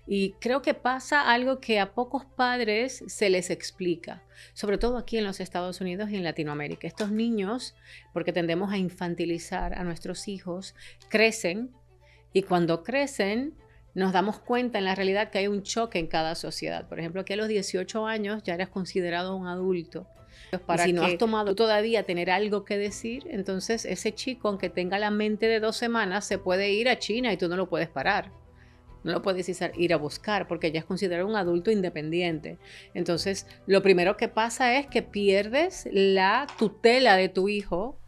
Y creo que pasa algo que a pocos padres se les explica, sobre todo aquí en los Estados Unidos y en Latinoamérica. Estos niños, porque tendemos a infantilizar a nuestros hijos, crecen y cuando crecen nos damos cuenta en la realidad que hay un choque en cada sociedad. Por ejemplo, aquí a los 18 años ya eres considerado un adulto. Y si no has tomado todavía tener algo que decir, entonces ese chico, aunque tenga la mente de 2 semanas, se puede ir a China y tú no lo puedes parar. No lo puedes ir a buscar porque ya es considerado un adulto independiente. Entonces, lo primero que pasa es que pierdes la tutela de tu hijo.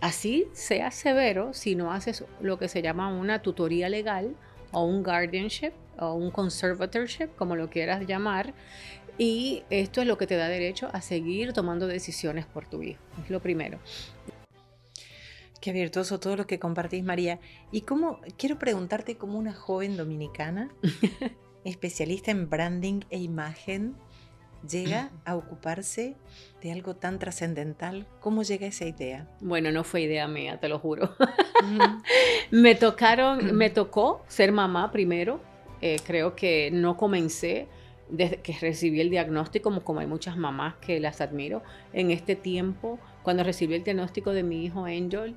Así sea severo si no haces lo que se llama una tutoría legal o un guardianship o un conservatorship, como lo quieras llamar. Y esto es lo que te da derecho a seguir tomando decisiones por tu hijo. Es lo primero. Qué virtuoso todo lo que compartís, María. Y quiero preguntarte, como una joven dominicana, especialista en branding e imagen, llega a ocuparse de algo tan trascendental. ¿Cómo llega esa idea? Bueno, no fue idea mía, te lo juro. Me tocó ser mamá primero. Creo que no comencé desde que recibí el diagnóstico, como hay muchas mamás que las admiro. En este tiempo, cuando recibí el diagnóstico de mi hijo Angel,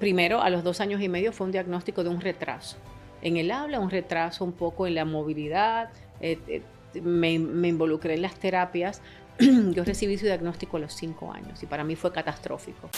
primero a los 2 años y medio fue un diagnóstico de un retraso en el habla, un retraso un poco en la movilidad. Me involucré en las terapias. Yo recibí su diagnóstico a los 5 años y para mí fue catastrófico.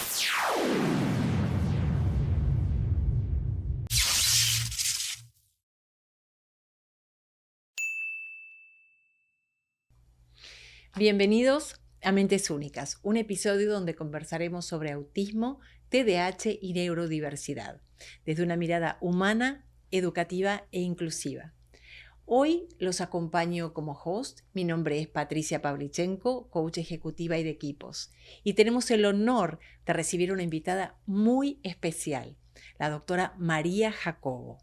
Bienvenidos a Mentes Únicas, un episodio donde conversaremos sobre autismo, TDAH y neurodiversidad, desde una mirada humana, educativa e inclusiva. Hoy los acompaño como host. Mi nombre es Patricia Pavlichenko, coach ejecutiva y de equipos. Y tenemos el honor de recibir una invitada muy especial, la doctora María Jacobo.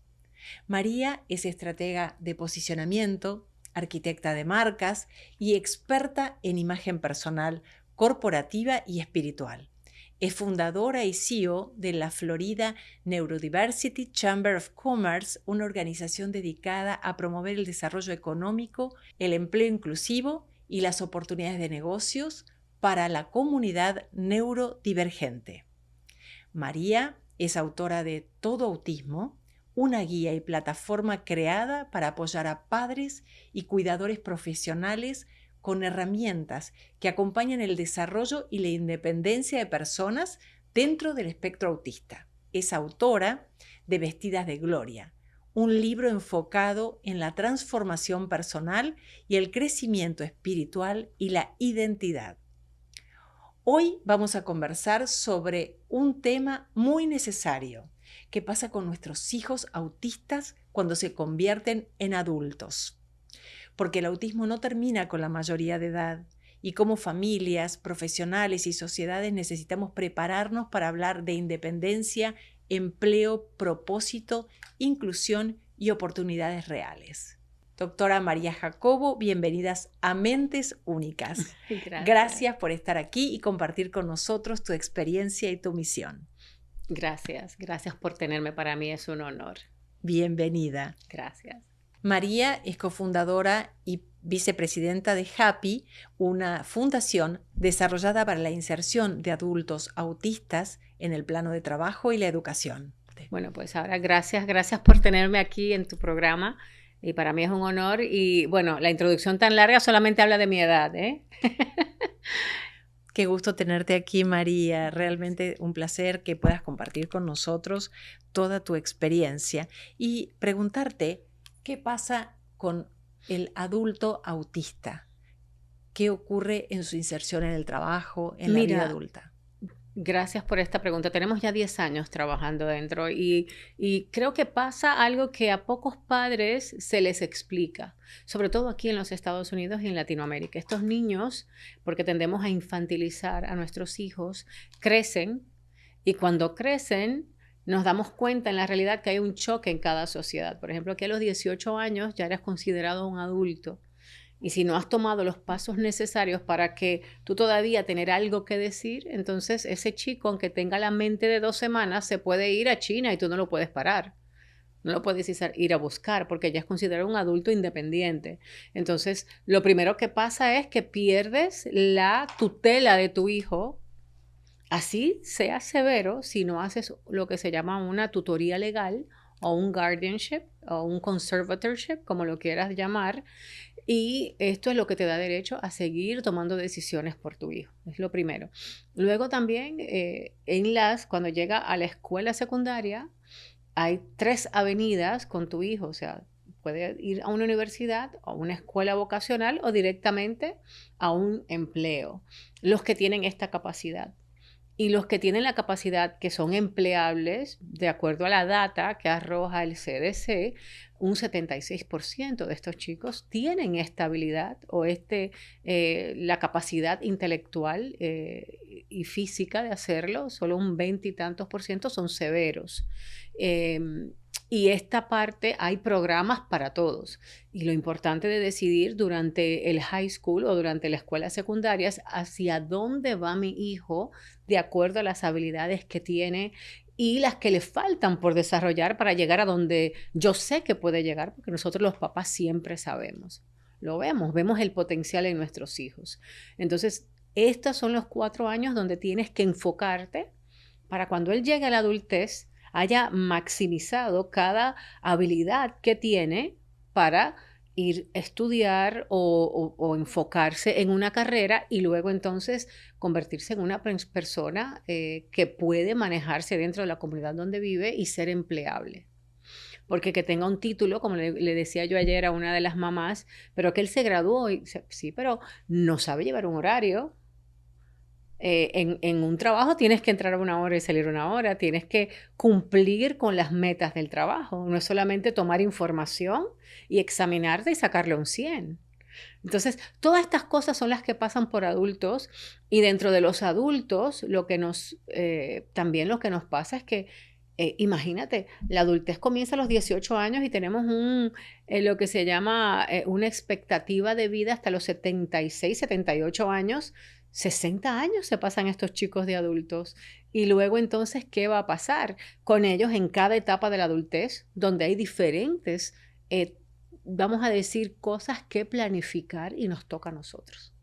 María es estratega de posicionamiento, arquitecta de marcas y experta en imagen personal, corporativa y espiritual. Es fundadora y CEO de la Florida Neurodiversity Chamber of Commerce, una organización dedicada a promover el desarrollo económico, el empleo inclusivo y las oportunidades de negocios para la comunidad neurodivergente. María es autora de Todo Autismo, una guía y plataforma creada para apoyar a padres y cuidadores profesionales con herramientas que acompañan el desarrollo y la independencia de personas dentro del espectro autista. Es autora de Vestidas de Gloria, un libro enfocado en la transformación personal y el crecimiento espiritual y la identidad. Hoy vamos a conversar sobre un tema muy necesario. ¿Qué pasa con nuestros hijos autistas cuando se convierten en adultos? Porque el autismo no termina con la mayoría de edad y como familias, profesionales y sociedades necesitamos prepararnos para hablar de independencia, empleo, propósito, inclusión y oportunidades reales. Doctora María Jacobo, bienvenidas a Mentes Únicas. Gracias por estar aquí y compartir con nosotros tu experiencia y tu misión. Gracias por tenerme, para mí es un honor. Bienvenida. Gracias. María es cofundadora y vicepresidenta de Happy, una fundación desarrollada para la inserción de adultos autistas en el plano de trabajo y la educación. Bueno, pues ahora gracias por tenerme aquí en tu programa y para mí es un honor y bueno, la introducción tan larga solamente habla de mi edad, ¿eh? Qué gusto tenerte aquí, María. Realmente un placer que puedas compartir con nosotros toda tu experiencia y preguntarte qué pasa con el adulto autista. ¿Qué ocurre en su inserción en el trabajo, en la vida adulta? Gracias por esta pregunta. Tenemos ya 10 años trabajando dentro y creo que pasa algo que a pocos padres se les explica, sobre todo aquí en los Estados Unidos y en Latinoamérica. Estos niños, porque tendemos a infantilizar a nuestros hijos, crecen y cuando crecen nos damos cuenta en la realidad que hay un choque en cada sociedad. Por ejemplo, aquí a los 18 años ya eres considerado un adulto. Y si no has tomado los pasos necesarios para que tú todavía tener algo que decir, entonces ese chico, aunque tenga la mente de 2 semanas, se puede ir a China y tú no lo puedes parar. No lo puedes ir a buscar porque ya es considerado un adulto independiente. Entonces, lo primero que pasa es que pierdes la tutela de tu hijo. Así sea severo si no haces lo que se llama una tutoría legal o un guardianship o un conservatorship, como lo quieras llamar, y esto es lo que te da derecho a seguir tomando decisiones por tu hijo. Es lo primero. Luego también, cuando llega a la escuela secundaria, hay 3 avenidas con tu hijo. O sea, puede ir a una universidad, a una escuela vocacional o directamente a un empleo. Los que tienen esta capacidad. Y los que tienen la capacidad, que son empleables, de acuerdo a la data que arroja el CDC, un 76% de estos chicos tienen esta habilidad o la capacidad intelectual y física de hacerlo. Solo un 20 y tantos por ciento son severos. Y esta parte hay programas para todos. Y lo importante de decidir durante el high school o durante la escuela secundaria es hacia dónde va mi hijo de acuerdo a las habilidades que tiene y las que le faltan por desarrollar para llegar a donde yo sé que puede llegar, porque nosotros los papás siempre sabemos. Lo vemos el potencial en nuestros hijos. Entonces, estos son los 4 años donde tienes que enfocarte para cuando él llegue a la adultez haya maximizado cada habilidad que tiene para ir a estudiar o enfocarse en una carrera y luego entonces convertirse en una persona que puede manejarse dentro de la comunidad donde vive y ser empleable. Porque que tenga un título, como le decía yo ayer a una de las mamás, pero que él se graduó y sí, pero no sabe llevar un horario. En un trabajo tienes que entrar a una hora y salir a una hora, tienes que cumplir con las metas del trabajo, no es solamente tomar información y examinarte y sacarle un 100. Entonces, todas estas cosas son las que pasan por adultos y dentro de los adultos también lo que nos pasa es que imagínate, la adultez comienza a los 18 años y tenemos lo que se llama una expectativa de vida hasta los 76, 78 años. 60 años se pasan estos chicos de adultos. Y luego entonces, ¿qué va a pasar con ellos en cada etapa de la adultez? Donde hay diferentes, vamos a decir, cosas que planificar y nos toca a nosotros.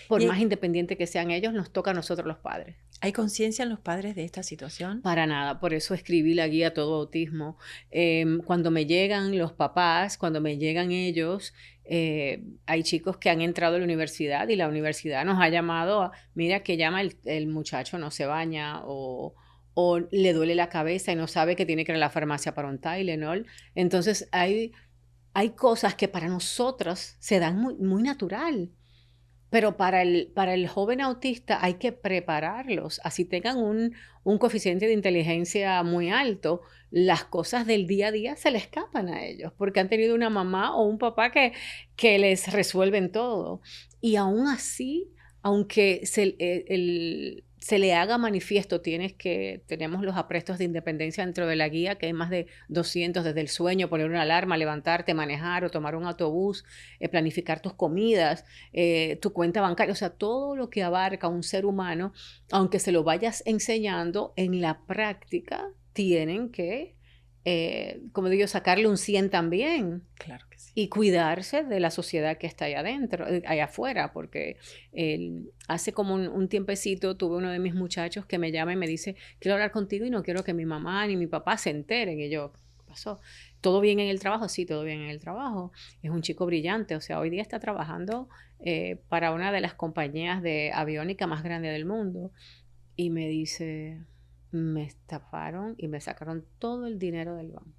Por más independiente que sean ellos, nos toca a nosotros los padres. ¿Hay conciencia en los padres de esta situación? Para nada, por eso escribí la guía Todo Autismo. Cuando me llegan los papás, cuando me llegan ellos, hay chicos que han entrado a la universidad y la universidad nos ha llamado, mira que llama el muchacho, no se baña o le duele la cabeza y no sabe que tiene que ir a la farmacia para un Tylenol. Entonces hay cosas que para nosotros se dan muy, muy natural. Pero para el joven autista hay que prepararlos. Así tengan un coeficiente de inteligencia muy alto, las cosas del día a día se le escapan a ellos, porque han tenido una mamá o un papá que les resuelven todo. Y aún así, aunque se le haga manifiesto, tenemos los aprestos de independencia dentro de la guía, que hay más de 200, desde el sueño, poner una alarma, levantarte, manejar o tomar un autobús, planificar tus comidas, tu cuenta bancaria, o sea, todo lo que abarca un ser humano, aunque se lo vayas enseñando, en la práctica tienen que, como digo, sacarle un 100 también. Claro que sí. Y cuidarse de la sociedad que está allá adentro, allá afuera, porque hace como un tiempecito tuve uno de mis muchachos que me llama y me dice, quiero hablar contigo y no quiero que mi mamá ni mi papá se enteren. Y yo, ¿qué pasó? ¿Todo bien en el trabajo? Sí, todo bien en el trabajo. Es un chico brillante, o sea, hoy día está trabajando para una de las compañías de aviónica más grandes del mundo. Y me dice, me estafaron y me sacaron todo el dinero del banco.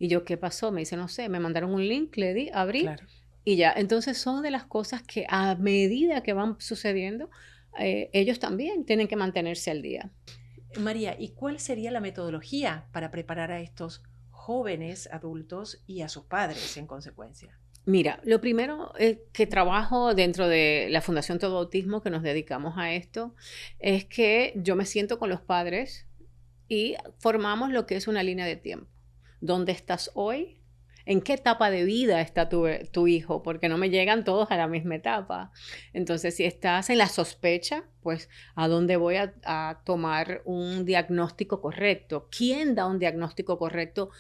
Y yo, ¿qué pasó? Me dice, no sé, me mandaron un link, le di, abrí, claro. Y ya. Entonces son de las cosas que a medida que van sucediendo, ellos también tienen que mantenerse al día. María, ¿y cuál sería la metodología para preparar a estos jóvenes adultos y a sus padres en consecuencia? Mira, lo primero que trabajo dentro de la Fundación Todo Autismo, que nos dedicamos a esto, es que yo me siento con los padres y formamos lo que es una línea de tiempo. ¿Dónde estás hoy? ¿En qué etapa de vida está tu hijo? Porque no me llegan todos a la misma etapa. Entonces, si estás en la sospecha, pues, ¿a dónde voy a tomar un diagnóstico correcto? ¿Quién da un diagnóstico correcto?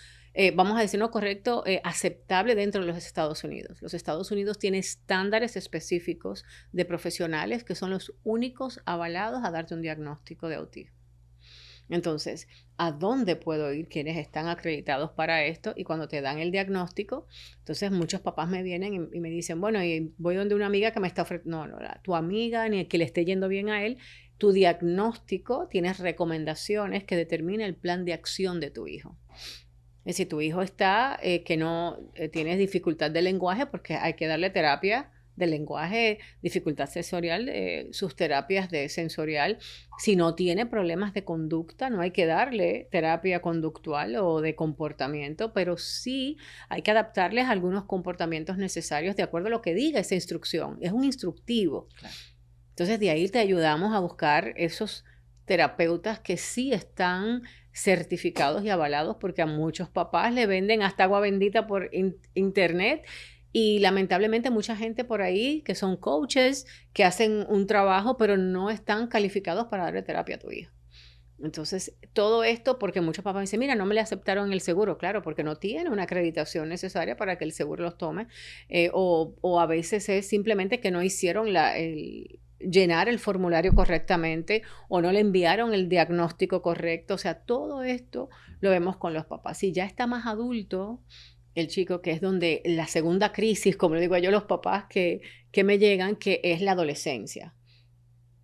Vamos a decir no correcto, aceptable dentro de los Estados Unidos. Los Estados Unidos tienen estándares específicos de profesionales que son los únicos avalados a darte un diagnóstico de autismo. Entonces, ¿a dónde puedo ir? ¿Quiénes están acreditados para esto? Y cuando te dan el diagnóstico, entonces muchos papás me vienen y me dicen, bueno, y voy donde una amiga que me está ofreciendo, no, tu amiga, ni que le esté yendo bien a él, tu diagnóstico, tienes recomendaciones que determina el plan de acción de tu hijo. Es decir, tu hijo está, que no tienes dificultad de lenguaje porque hay que darle terapia de lenguaje, dificultad sensorial, sus terapias de sensorial. Si no tiene problemas de conducta, no hay que darle terapia conductual o de comportamiento, pero sí hay que adaptarles algunos comportamientos necesarios de acuerdo a lo que diga esa instrucción. Es un instructivo. Claro. Entonces, de ahí te ayudamos a buscar esos terapeutas que sí están certificados y avalados, porque a muchos papás le venden hasta agua bendita por internet. Y lamentablemente mucha gente por ahí que son coaches, que hacen un trabajo, pero no están calificados para darle terapia a tu hijo. Entonces, todo esto porque muchos papás dicen, mira, no me le aceptaron el seguro. Claro, porque no tiene una acreditación necesaria para que el seguro los tome. O a veces es simplemente que no hicieron llenar el formulario correctamente o no le enviaron el diagnóstico correcto. O sea, todo esto lo vemos con los papás. Si ya está más adulto, el chico, que es donde la segunda crisis, como le digo yo a los papás que me llegan, que es la adolescencia.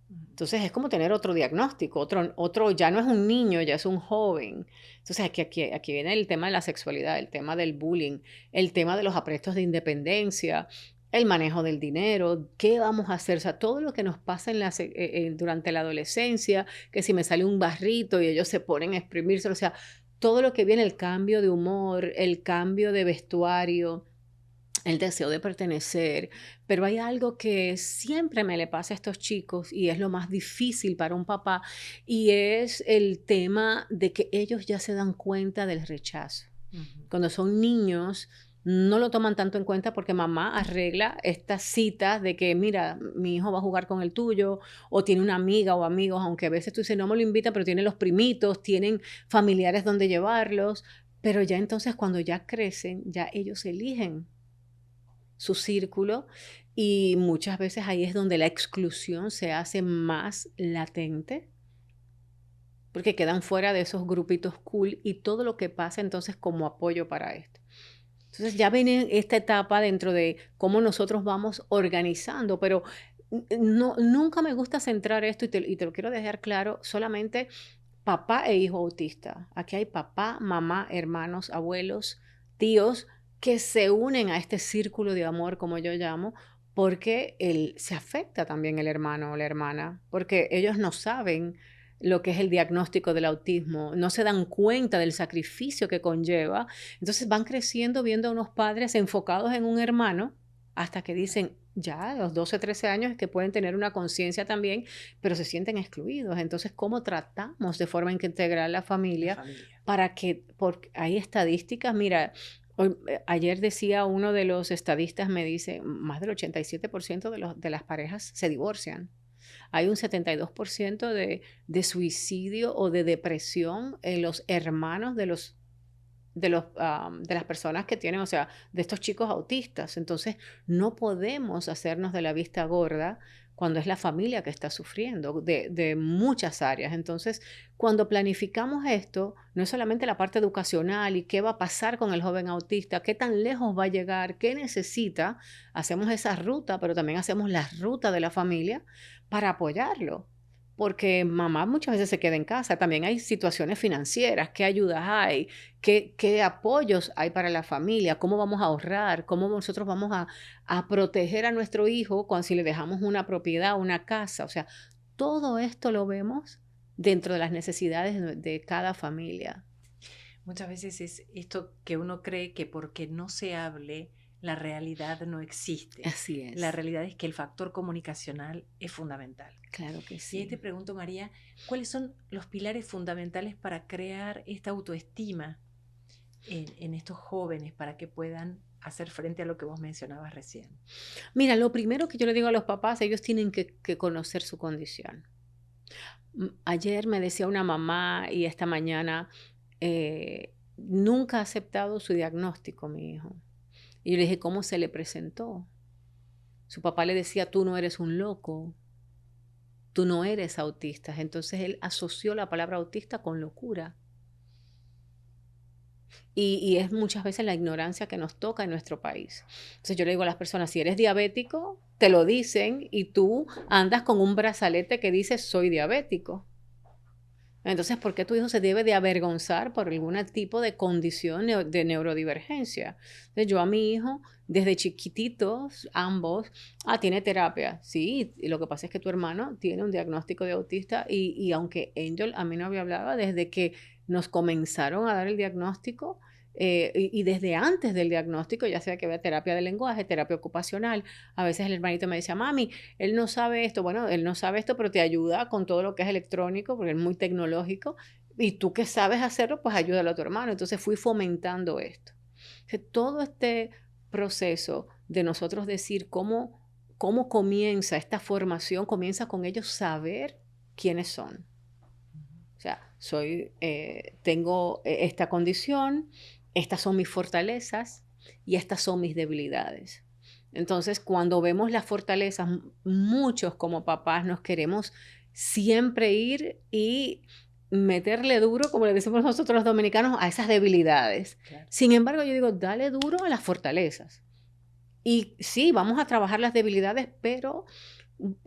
Entonces es como tener otro diagnóstico, otro ya no es un niño, ya es un joven. Entonces aquí viene el tema de la sexualidad, el tema del bullying, el tema de los aprestos de independencia, el manejo del dinero, qué vamos a hacer, o sea, todo lo que nos pasa durante la adolescencia, que si me sale un barrito y ellos se ponen a exprimirse, o sea, todo lo que viene, el cambio de humor, el cambio de vestuario, el deseo de pertenecer, pero hay algo que siempre me le pasa a estos chicos y es lo más difícil para un papá y es el tema de que ellos ya se dan cuenta del rechazo. Cuando son niños no lo toman tanto en cuenta porque mamá arregla estas citas de que, mira, mi hijo va a jugar con el tuyo, o tiene una amiga o amigos, aunque a veces tú dices, no me lo invitan, pero tienen los primitos, tienen familiares donde llevarlos, pero ya entonces cuando ya crecen, ya ellos eligen su círculo y muchas veces ahí es donde la exclusión se hace más latente porque quedan fuera de esos grupitos cool y todo lo que pasa entonces como apoyo para esto. Entonces ya viene esta etapa dentro de cómo nosotros vamos organizando, pero nunca me gusta centrar esto y te lo quiero dejar claro, solamente papá e hijo autista. Aquí hay papá, mamá, hermanos, abuelos, tíos que se unen a este círculo de amor, como yo llamo, porque se afecta también el hermano o la hermana, porque ellos no saben lo que es el diagnóstico del autismo, no se dan cuenta del sacrificio que conlleva. Entonces van creciendo viendo a unos padres enfocados en un hermano hasta que dicen, ya a los 12, 13 años es que pueden tener una conciencia también, pero se sienten excluidos. Entonces, ¿cómo tratamos de forma integral la familia? Para que, porque hay estadísticas, mira, ayer decía uno de los estadistas, me dice, más del 87% de las parejas se divorcian. Hay un 72% de suicidio o de depresión en los hermanos de las personas que tienen, o sea, de estos chicos autistas. Entonces, no podemos hacernos de la vista gorda cuando es la familia que está sufriendo de muchas áreas. Entonces, cuando planificamos esto, no es solamente la parte educacional y qué va a pasar con el joven autista, qué tan lejos va a llegar, qué necesita, hacemos esa ruta, pero también hacemos la ruta de la familia para apoyarlo. Porque mamá muchas veces se queda en casa. También hay situaciones financieras, qué ayudas hay, qué apoyos hay para la familia, cómo vamos a ahorrar, cómo nosotros vamos a proteger a nuestro hijo si le dejamos una propiedad, una casa. O sea, todo esto lo vemos dentro de las necesidades de cada familia. Muchas veces es esto que uno cree que porque no se hable, la realidad no existe. Así es. La realidad es que el factor comunicacional es fundamental. Claro que sí. Y ahí te pregunto, María, ¿cuáles son los pilares fundamentales para crear esta autoestima en estos jóvenes para que puedan hacer frente a lo que vos mencionabas recién? Mira, lo primero que yo le digo a los papás, ellos tienen que conocer su condición. Ayer me decía una mamá y esta mañana, nunca ha aceptado su diagnóstico, mi hijo. Y yo le dije, ¿cómo se le presentó? Su papá le decía, tú no eres un loco, tú no eres autista. Entonces él asoció la palabra autista con locura. Y es muchas veces la ignorancia que nos toca en nuestro país. Entonces yo le digo a las personas, si eres diabético, te lo dicen y tú andas con un brazalete que dice soy diabético. Entonces, ¿por qué tu hijo se debe de avergonzar por algún tipo de condición de neurodivergencia? Entonces, yo a mi hijo, desde chiquititos, ambos, tiene terapia. Sí, y lo que pasa es que tu hermano tiene un diagnóstico de autista y aunque Angel a mí no había hablado, desde que nos comenzaron a dar el diagnóstico, y desde antes del diagnóstico, ya sea que había terapia de lenguaje, terapia ocupacional, a veces el hermanito me decía, mami, él no sabe esto. Bueno, él no sabe esto, pero te ayuda con todo lo que es electrónico, porque es muy tecnológico. Y tú que sabes hacerlo, pues ayúdalo a tu hermano. Entonces fui fomentando esto. Todo este proceso de nosotros decir cómo comienza esta formación, comienza con ellos saber quiénes son. O sea, tengo esta condición, estas son mis fortalezas y estas son mis debilidades. Entonces, cuando vemos las fortalezas, muchos como papás nos queremos siempre ir y meterle duro, como le decimos nosotros los dominicanos, a esas debilidades. Claro. Sin embargo, yo digo, dale duro a las fortalezas. Y sí, vamos a trabajar las debilidades, pero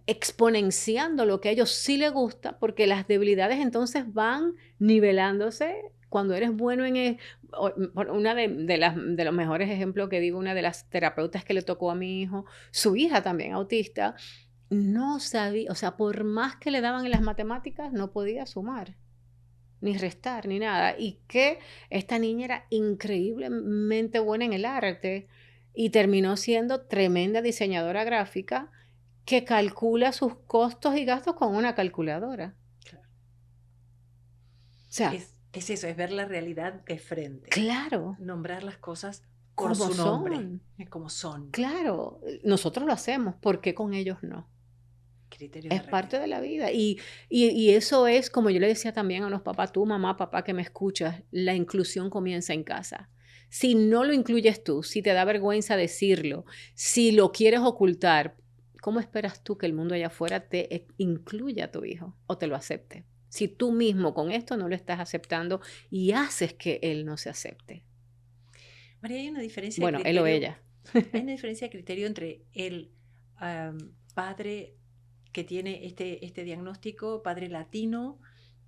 exponenciando lo que a ellos sí les gusta, porque las debilidades entonces van nivelándose. Cuando eres bueno una de los mejores ejemplos que digo, una de las terapeutas que le tocó a mi hijo, su hija también autista, no sabía, o sea, por más que le daban en las matemáticas, no podía sumar, ni restar, ni nada. Y que esta niña era increíblemente buena en el arte y terminó siendo tremenda diseñadora gráfica que calcula sus costos y gastos con una calculadora. Claro. O sea, es eso, es ver la realidad de frente. Claro. Nombrar las cosas por como su nombre, son. como son. Claro, nosotros lo hacemos, ¿por qué con ellos no? Criterio Es de parte realidad. de la vida. Y eso es, como yo le decía también a los papás, tú, mamá, papá, que me escuchas, la inclusión comienza en casa. Si no lo incluyes tú, si te da vergüenza decirlo, si lo quieres ocultar, ¿cómo esperas tú que el mundo allá afuera te incluya a tu hijo o te lo acepte? Si tú mismo con esto no lo estás aceptando y haces que él no se acepte. María, hay una diferencia Bueno, de criterio. él o ella. Hay una diferencia de criterio entre el padre que tiene este diagnóstico, padre latino.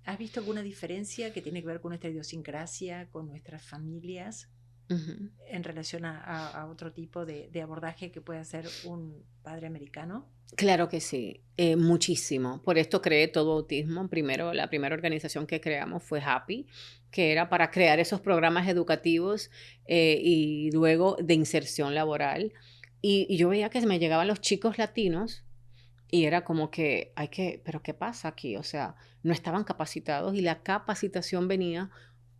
¿Has visto alguna diferencia que tiene que ver con nuestra idiosincrasia, con nuestras familias, en relación a otro tipo de abordaje que puede hacer un padre americano? Claro que sí, muchísimo. Por esto creé Todo Autismo. Primero, la primera organización que creamos fue Happy, que era para crear esos programas educativos y luego de inserción laboral. Y yo veía que me llegaban los chicos latinos y era como que, pero ¿qué pasa aquí? O sea, no estaban capacitados y la capacitación venía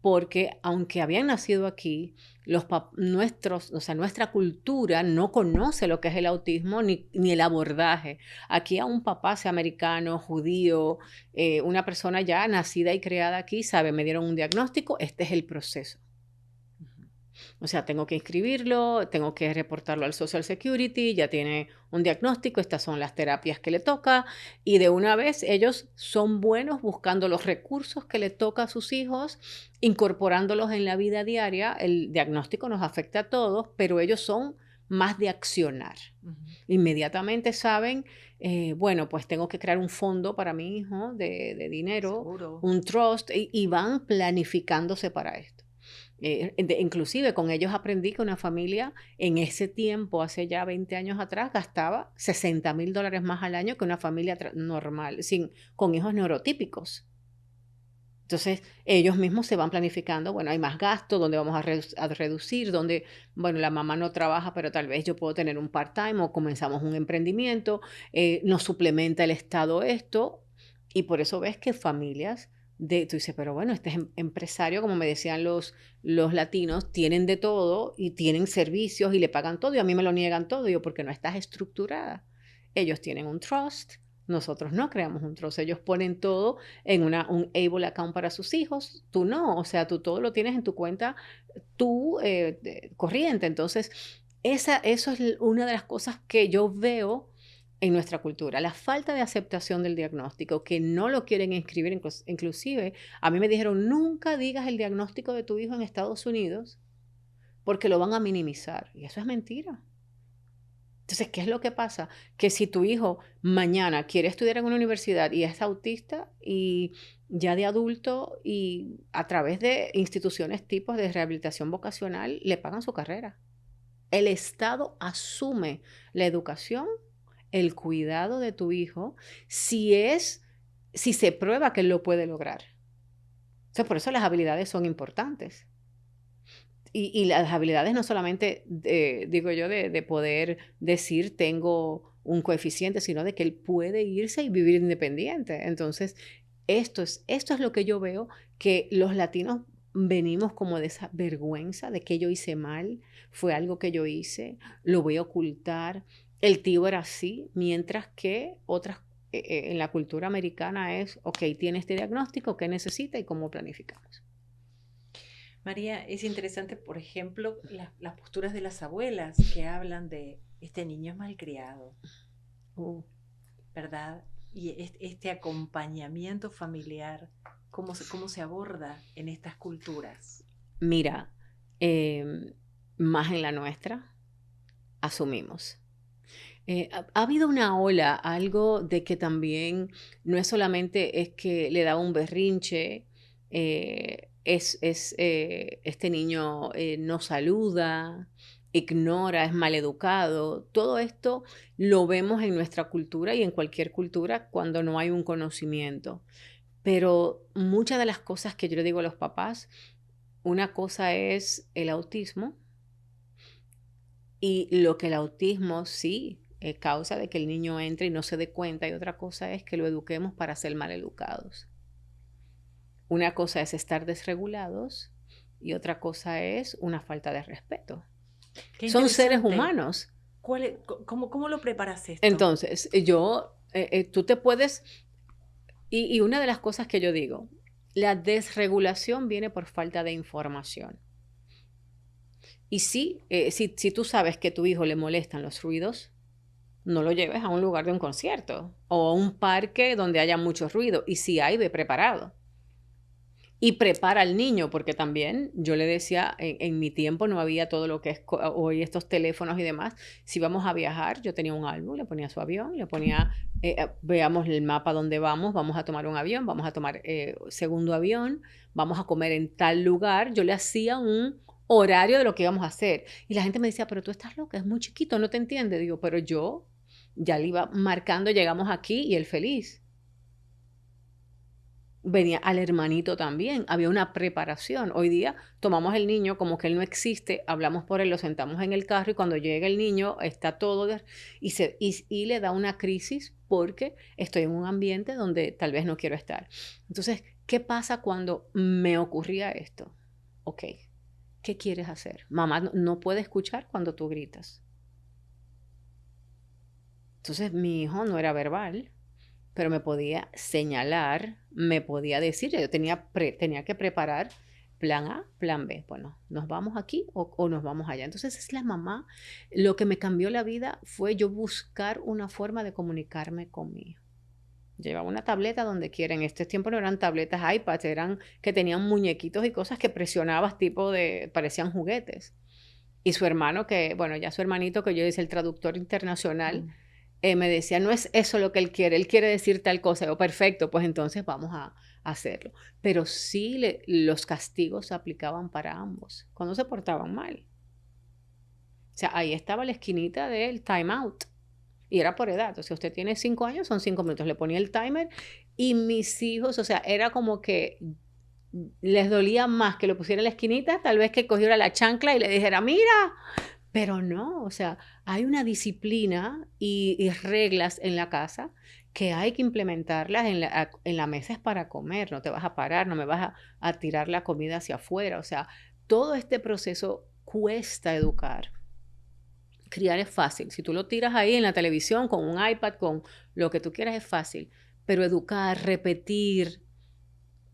porque aunque habían nacido aquí, o sea, nuestra cultura no conoce lo que es el autismo ni el abordaje. Aquí a un papá, sea americano, judío, una persona ya nacida y creada aquí, sabe, me dieron un diagnóstico, este es el proceso. O sea, tengo que inscribirlo, tengo que reportarlo al Social Security, ya tiene un diagnóstico, estas son las terapias que le toca y de una vez ellos son buenos buscando los recursos que le toca a sus hijos, incorporándolos en la vida diaria. El diagnóstico nos afecta a todos, pero ellos son más de accionar. Inmediatamente saben, bueno, pues tengo que crear un fondo para mi hijo de dinero, Seguro. un trust, y van planificándose para esto. Inclusive con ellos aprendí que una familia en ese tiempo, hace ya 20 años atrás, gastaba $60,000 más al año que una familia normal, con hijos neurotípicos. Entonces, ellos mismos se van planificando, bueno, hay más gasto, donde vamos a reducir, donde, bueno, la mamá no trabaja, pero tal vez yo puedo tener un part-time o comenzamos un emprendimiento, nos suplementa el Estado esto, y por eso ves que familias tú dices, pero bueno, este es empresario, como me decían los latinos, tienen de todo y tienen servicios y le pagan todo y a mí me lo niegan todo. Y yo, porque no estás estructurada. Ellos tienen un trust, nosotros no creamos un trust. Ellos ponen todo en un able account para sus hijos, tú no. O sea, tú todo lo tienes en tu cuenta, tú corriente. Entonces, eso es una de las cosas que yo veo en nuestra cultura, la falta de aceptación del diagnóstico, que no lo quieren inscribir, inclusive a mí me dijeron, nunca digas el diagnóstico de tu hijo en Estados Unidos porque lo van a minimizar, y eso es mentira. Entonces, ¿qué es lo que pasa? Que si tu hijo mañana quiere estudiar en una universidad y es autista y ya de adulto y a través de instituciones tipos de rehabilitación vocacional le pagan su carrera. El Estado asume la educación, el cuidado de tu hijo, si se prueba que él lo puede lograr. Entonces, por eso las habilidades son importantes. Y las habilidades no solamente, digo yo, de poder decir tengo un coeficiente, sino de que él puede irse y vivir independiente. Entonces, esto es lo que yo veo, que los latinos venimos como de esa vergüenza de que yo hice mal, fue algo que yo hice, lo voy a ocultar. El tío era así, mientras que otras en la cultura americana es, ok, tiene este diagnóstico, ¿qué necesita y cómo planificamos? María, es interesante, por ejemplo, las posturas de las abuelas que hablan de este niño es malcriado, ¿verdad? Y este acompañamiento familiar, ¿cómo se aborda en estas culturas? Mira, más en la nuestra, asumimos. Ha habido una ola, algo de que también no es solamente es que le da un berrinche, este niño no saluda, ignora, es maleducado. Todo esto lo vemos en nuestra cultura y en cualquier cultura cuando no hay un conocimiento. Pero muchas de las cosas que yo le digo a los papás, una cosa es el autismo y lo que el autismo sí causa de que el niño entre y no se dé cuenta, y otra cosa es que lo eduquemos para ser maleducados. Una cosa es estar desregulados y otra cosa es una falta de respeto. Son seres humanos. ¿Cómo lo preparas esto? Entonces, tú te puedes, y una de las cosas que yo digo, la desregulación viene por falta de información. Y si tú sabes que a tu hijo le molestan los ruidos, no lo lleves a un lugar de un concierto o a un parque donde haya mucho ruido. Y si hay, ve preparado. Y prepara al niño, porque también yo le decía, en mi tiempo no había todo lo que es hoy estos teléfonos y demás. Si vamos a viajar, yo tenía un álbum, le ponía su avión, le ponía, veamos el mapa donde vamos a tomar un avión, vamos a tomar segundo avión, vamos a comer en tal lugar. Yo le hacía un horario de lo que íbamos a hacer. Y la gente me decía, pero tú estás loca, es muy chiquito, no te entiende. Digo, pero yo ya le iba marcando, llegamos aquí y él feliz. Venía al hermanito también, había una preparación. Hoy día tomamos el niño como que él no existe, hablamos por él, lo sentamos en el carro y cuando llega el niño está todo y le da una crisis porque estoy en un ambiente donde tal vez no quiero estar. Entonces, ¿qué pasa cuando me ocurría esto? Ok, ¿qué quieres hacer? Mamá no puede escuchar cuando tú gritas. Entonces mi hijo no era verbal, pero me podía señalar, me podía decir, yo tenía que preparar plan A, plan B. Bueno, ¿nos vamos aquí o nos vamos allá? Entonces es la mamá. Lo que me cambió la vida fue yo buscar una forma de comunicarme con mi hijo. Llevaba una tableta donde quiera. En este tiempo no eran tabletas iPads, eran que tenían muñequitos y cosas que presionabas parecían juguetes. Y su hermano, ya su hermanito, que yo hice el traductor internacional, me decía, no es eso lo que él quiere decir tal cosa. Yo, perfecto, pues entonces vamos a hacerlo. Pero sí los castigos se aplicaban para ambos, cuando se portaban mal. O sea, ahí estaba la esquinita del time out. Y era por edad. O sea, usted tiene 5 años, son 5 minutos. Le ponía el timer y mis hijos, o sea, era como que les dolía más que lo pusiera en la esquinita, tal vez que cogiera la chancla y le dijera, mira. Pero no, o sea, hay una disciplina y reglas en la casa que hay que implementarlas en la mesa es para comer, no te vas a parar, no me vas a tirar la comida hacia afuera. O sea, todo este proceso cuesta educar. Criar es fácil. Si tú lo tiras ahí en la televisión, con un iPad, con lo que tú quieras, es fácil. Pero educar, repetir,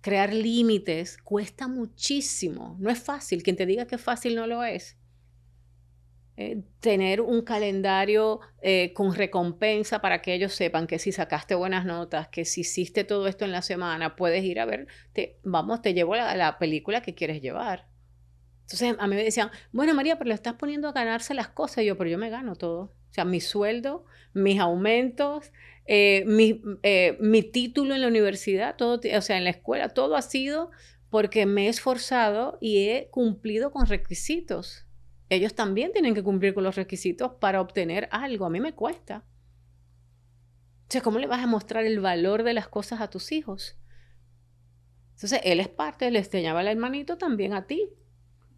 crear límites, cuesta muchísimo. No es fácil. Quien te diga que es fácil no lo es. Tener un calendario con recompensa para que ellos sepan que si sacaste buenas notas, que si hiciste todo esto en la semana, puedes ir a ver, te llevo a la película que quieres llevar. Entonces a mí me decían, bueno María, pero le estás poniendo a ganarse las cosas. Y yo, pero yo me gano todo. O sea, mi sueldo, mis aumentos, mi título en la universidad, todo, o sea, en la escuela, todo ha sido porque me he esforzado y he cumplido con requisitos. Ellos también tienen que cumplir con los requisitos para obtener algo. A mí me cuesta. O sea, ¿cómo le vas a mostrar el valor de las cosas a tus hijos? Entonces, él es parte, le enseñaba al hermanito también a ti.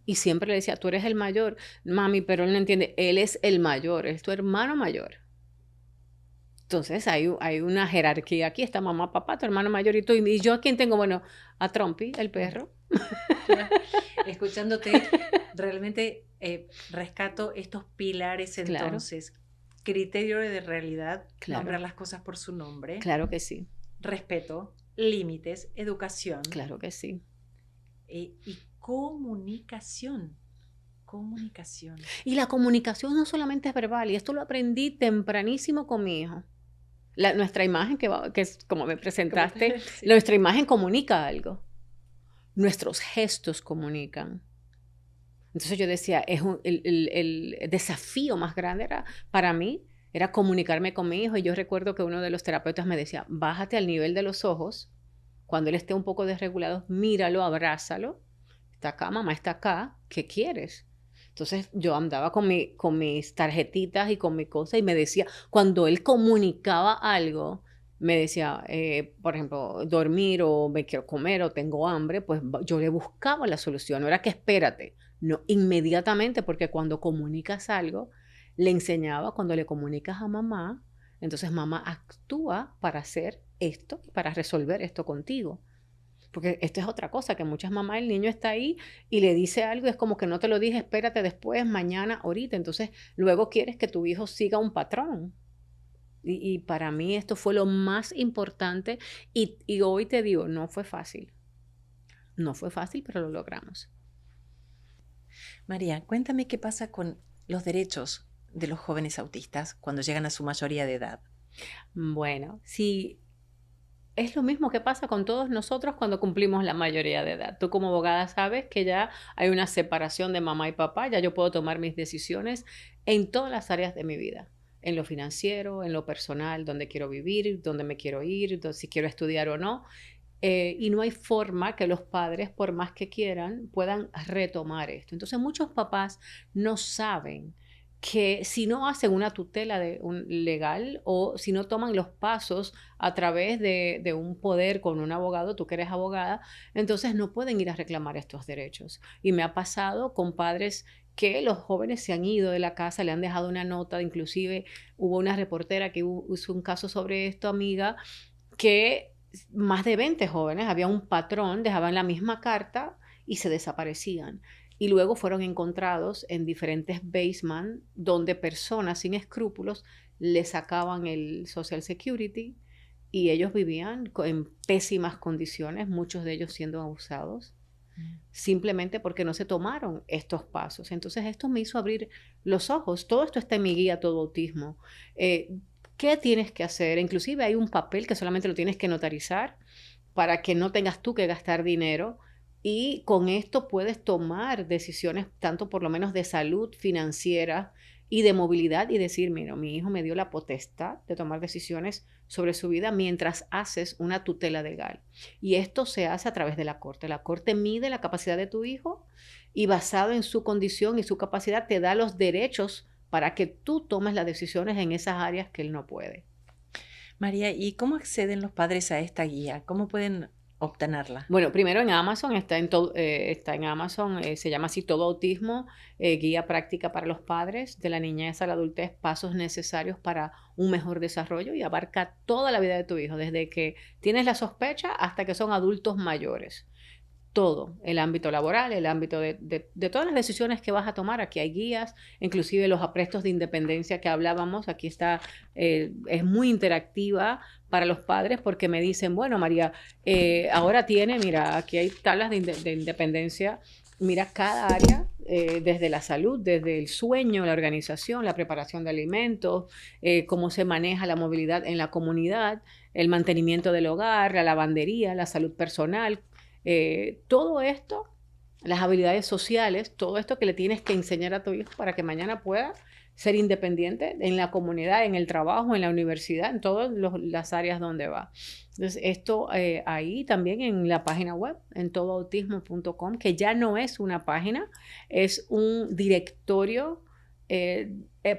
Y siempre le decía, tú eres el mayor. Mami, pero él no entiende. Él es el mayor, es tu hermano mayor. Entonces, hay una jerarquía. Aquí está mamá, papá, tu hermano mayor y tú. ¿Y yo a quién tengo? Bueno, a Trumpy, el perro. Escuchándote, realmente rescato estos pilares entonces. Claro. Criterio de realidad, claro. Nombrar las cosas por su nombre. Claro que sí. Respeto, límites, educación. Claro que sí. Y comunicación. Comunicación. Y la comunicación no solamente es verbal, y esto lo aprendí tempranísimo con mi hijo. Nuestra imagen, que es como me presentaste, sí. Nuestra imagen comunica algo. Nuestros gestos comunican. Entonces yo decía, el desafío más grande para mí era comunicarme con mi hijo. Y yo recuerdo que uno de los terapeutas me decía, bájate al nivel de los ojos. Cuando él esté un poco desregulado, míralo, abrázalo. Está acá, mamá está acá. ¿Qué quieres? Entonces yo andaba con mis tarjetitas y con mi cosa y me decía, cuando él comunicaba algo, me decía, por ejemplo, dormir o me quiero comer o tengo hambre, pues yo le buscaba la solución. No era que espérate, no, inmediatamente, porque cuando comunicas algo, le enseñaba, cuando le comunicas a mamá, entonces mamá actúa para hacer esto, para resolver esto contigo. Porque esto es otra cosa, que muchas mamás, el niño está ahí y le dice algo y es como que no te lo dije, espérate después, mañana, ahorita. Entonces, luego quieres que tu hijo siga un patrón. Y para mí esto fue lo más importante y hoy te digo, no fue fácil. No fue fácil, pero lo logramos. María, cuéntame qué pasa con los derechos de los jóvenes autistas cuando llegan a su mayoría de edad. Bueno, sí. Es lo mismo que pasa con todos nosotros cuando cumplimos la mayoría de edad. Tú como abogada sabes que ya hay una separación de mamá y papá, ya yo puedo tomar mis decisiones en todas las áreas de mi vida, en lo financiero, en lo personal, dónde quiero vivir, dónde me quiero ir, si quiero estudiar o no. Y no hay forma que los padres, por más que quieran, puedan retomar esto. Entonces muchos papás no saben que si no hacen una tutela legal o si no toman los pasos a través de un poder con un abogado, tú que eres abogada, entonces no pueden ir a reclamar estos derechos. Y me ha pasado con padres que los jóvenes se han ido de la casa, le han dejado una nota, inclusive hubo una reportera que hizo un caso sobre esto, amiga, que más de 20 jóvenes, había un patrón, dejaban la misma carta y se desaparecían. Y luego fueron encontrados en diferentes basements donde personas sin escrúpulos le sacaban el Social Security y ellos vivían en pésimas condiciones, muchos de ellos siendo abusados, simplemente porque no se tomaron estos pasos. Entonces esto me hizo abrir los ojos. Todo esto está en mi guía Todo Autismo. ¿Qué tienes que hacer? Inclusive hay un papel que solamente lo tienes que notarizar para que no tengas tú que gastar dinero. Y con esto puedes tomar decisiones tanto por lo menos de salud financiera y de movilidad y decir, mira, mi hijo me dio la potestad de tomar decisiones sobre su vida mientras haces una tutela legal. Y esto se hace a través de la corte. La corte mide la capacidad de tu hijo y basado en su condición y su capacidad te da los derechos para que tú tomes las decisiones en esas áreas que él no puede. María, ¿y cómo acceden los padres a esta guía? ¿Cómo pueden obtenerla? Bueno, primero en Amazon, está en Amazon, se llama así Todo Autismo, guía práctica para los padres de la niñez a la adultez, pasos necesarios para un mejor desarrollo y abarca toda la vida de tu hijo, desde que tienes la sospecha hasta que son adultos mayores. Todo, el ámbito laboral, el ámbito de todas las decisiones que vas a tomar. Aquí hay guías, inclusive los aprestos de independencia que hablábamos. Aquí está, es muy interactiva para los padres porque me dicen, bueno, María, ahora tiene, mira, aquí hay tablas de independencia, mira cada área, desde la salud, desde el sueño, la organización, la preparación de alimentos, cómo se maneja la movilidad en la comunidad, el mantenimiento del hogar, la lavandería, la salud personal. Todo esto, las habilidades sociales, todo esto que le tienes que enseñar a tu hijo para que mañana pueda ser independiente en la comunidad, en el trabajo, en la universidad, en todas las áreas donde va. Entonces, esto ahí también en la página web, en todoautismo.com, que ya no es una página, es un directorio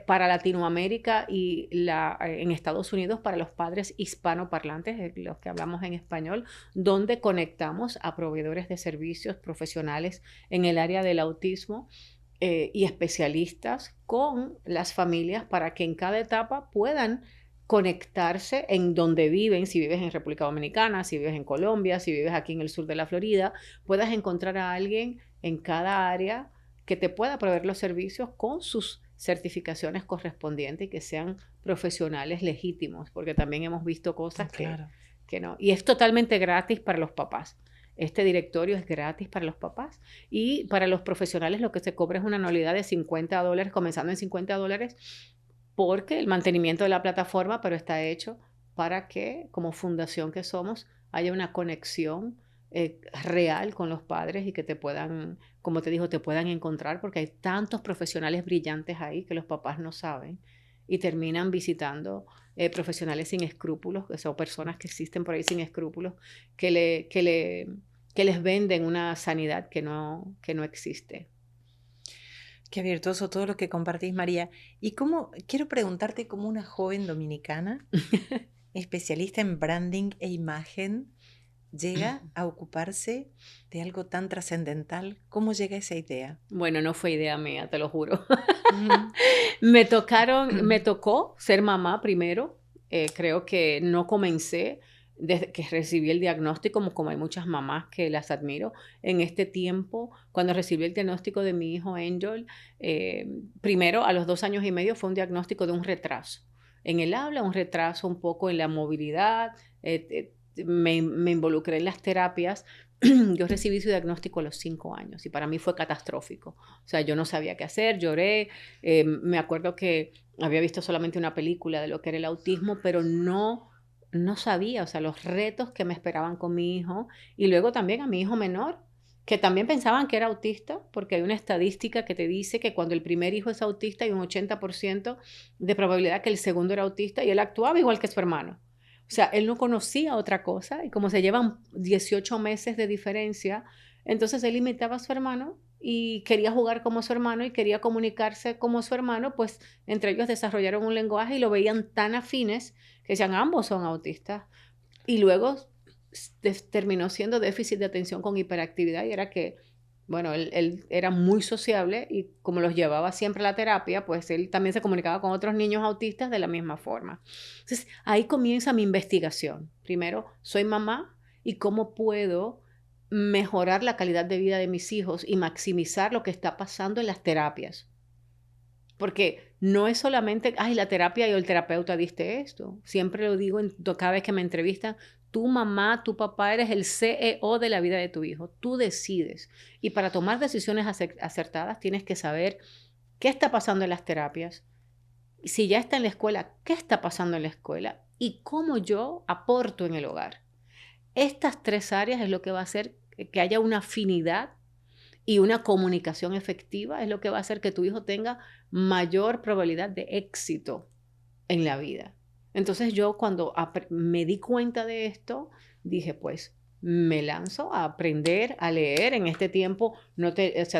para Latinoamérica y en Estados Unidos para los padres hispanoparlantes, los que hablamos en español, donde conectamos a proveedores de servicios profesionales en el área del autismo y especialistas con las familias para que en cada etapa puedan conectarse en donde viven. Si vives en República Dominicana, si vives en Colombia, si vives aquí en el sur de la Florida, puedas encontrar a alguien en cada área que te pueda proveer los servicios con sus certificaciones correspondientes y que sean profesionales legítimos, porque también hemos visto cosas que no. Y es totalmente gratis para los papás. Este directorio es gratis para los papás y para los profesionales lo que se cobra es una anualidad de $50, comenzando en $50, porque el mantenimiento de la plataforma, pero está hecho para que, como fundación que somos, haya una conexión real con los padres y que te puedan, como te digo, te puedan encontrar, porque hay tantos profesionales brillantes ahí que los papás no saben y terminan visitando profesionales sin escrúpulos, que son personas que existen por ahí sin escrúpulos, que les venden una sanidad que no existe. Qué virtuoso todo lo que compartís, María. Y quiero preguntarte, como una joven dominicana, especialista en branding e imagen, llega a ocuparse de algo tan trascendental. ¿Cómo llega esa idea? Bueno, no fue idea mía, te lo juro. Me tocó ser mamá primero. Creo que no comencé desde que recibí el diagnóstico, como hay muchas mamás que las admiro. En este tiempo, cuando recibí el diagnóstico de mi hijo Angel, primero a los 2 años y medio fue un diagnóstico de un retraso en el habla, un retraso un poco en la movilidad. Me involucré en las terapias. Yo recibí su diagnóstico a los 5 años y para mí fue catastrófico. O sea, yo no sabía qué hacer, lloré. Me acuerdo que había visto solamente una película de lo que era el autismo, pero no sabía, o sea, los retos que me esperaban con mi hijo. Y luego también a mi hijo menor, que también pensaban que era autista, porque hay una estadística que te dice que cuando el primer hijo es autista hay un 80% de probabilidad que el segundo era autista, y él actuaba igual que su hermano. O sea, él no conocía otra cosa, y como se llevan 18 meses de diferencia, entonces él imitaba a su hermano y quería jugar como su hermano y quería comunicarse como su hermano, pues entre ellos desarrollaron un lenguaje y lo veían tan afines que decían ambos son autistas. Y luego terminó siendo déficit de atención con hiperactividad, y era que, bueno, él era muy sociable y como los llevaba siempre a la terapia, pues él también se comunicaba con otros niños autistas de la misma forma. Entonces, ahí comienza mi investigación. Primero, soy mamá y cómo puedo mejorar la calidad de vida de mis hijos y maximizar lo que está pasando en las terapias. Porque no es solamente, ay, la terapia y el terapeuta diste esto. Siempre lo digo cada vez que me entrevistan, tu mamá, tu papá eres el CEO de la vida de tu hijo. Tú decides. Y para tomar decisiones acertadas tienes que saber qué está pasando en las terapias. Si ya está en la escuela, qué está pasando en la escuela y cómo yo aporto en el hogar. Estas 3 áreas es lo que va a hacer que haya una afinidad y una comunicación efectiva, es lo que va a hacer que tu hijo tenga mayor probabilidad de éxito en la vida. Entonces yo cuando me di cuenta de esto, dije pues me lanzo a aprender, a leer. En este tiempo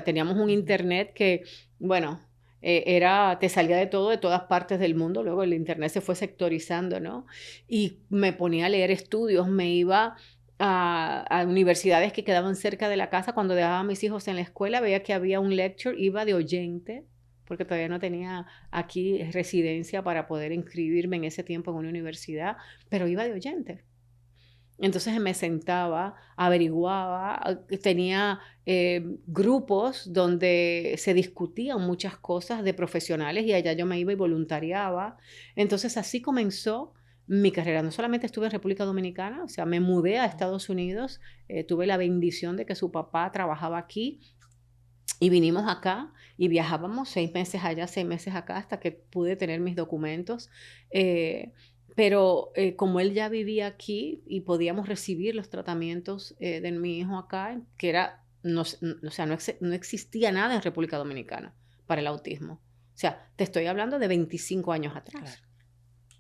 teníamos un internet que, bueno, te salía de todo, de todas partes del mundo. Luego el internet se fue sectorizando, ¿no? Y me ponía a leer estudios, me iba a universidades que quedaban cerca de la casa. Cuando dejaba a mis hijos en la escuela, veía que había un lecture, iba de oyente, porque todavía no tenía aquí residencia para poder inscribirme en ese tiempo en una universidad, pero iba de oyente. Entonces me sentaba, averiguaba, tenía grupos donde se discutían muchas cosas de profesionales y allá yo me iba y voluntariaba. Entonces así comenzó mi carrera. No solamente estuve en República Dominicana, o sea, me mudé a Estados Unidos, tuve la bendición de que su papá trabajaba aquí y vinimos acá y viajábamos 6 meses allá, 6 meses acá, hasta que pude tener mis documentos. Pero como él ya vivía aquí y podíamos recibir los tratamientos de mi hijo acá, que era, no, o sea, no existía nada en República Dominicana para el autismo. O sea, te estoy hablando de 25 años atrás.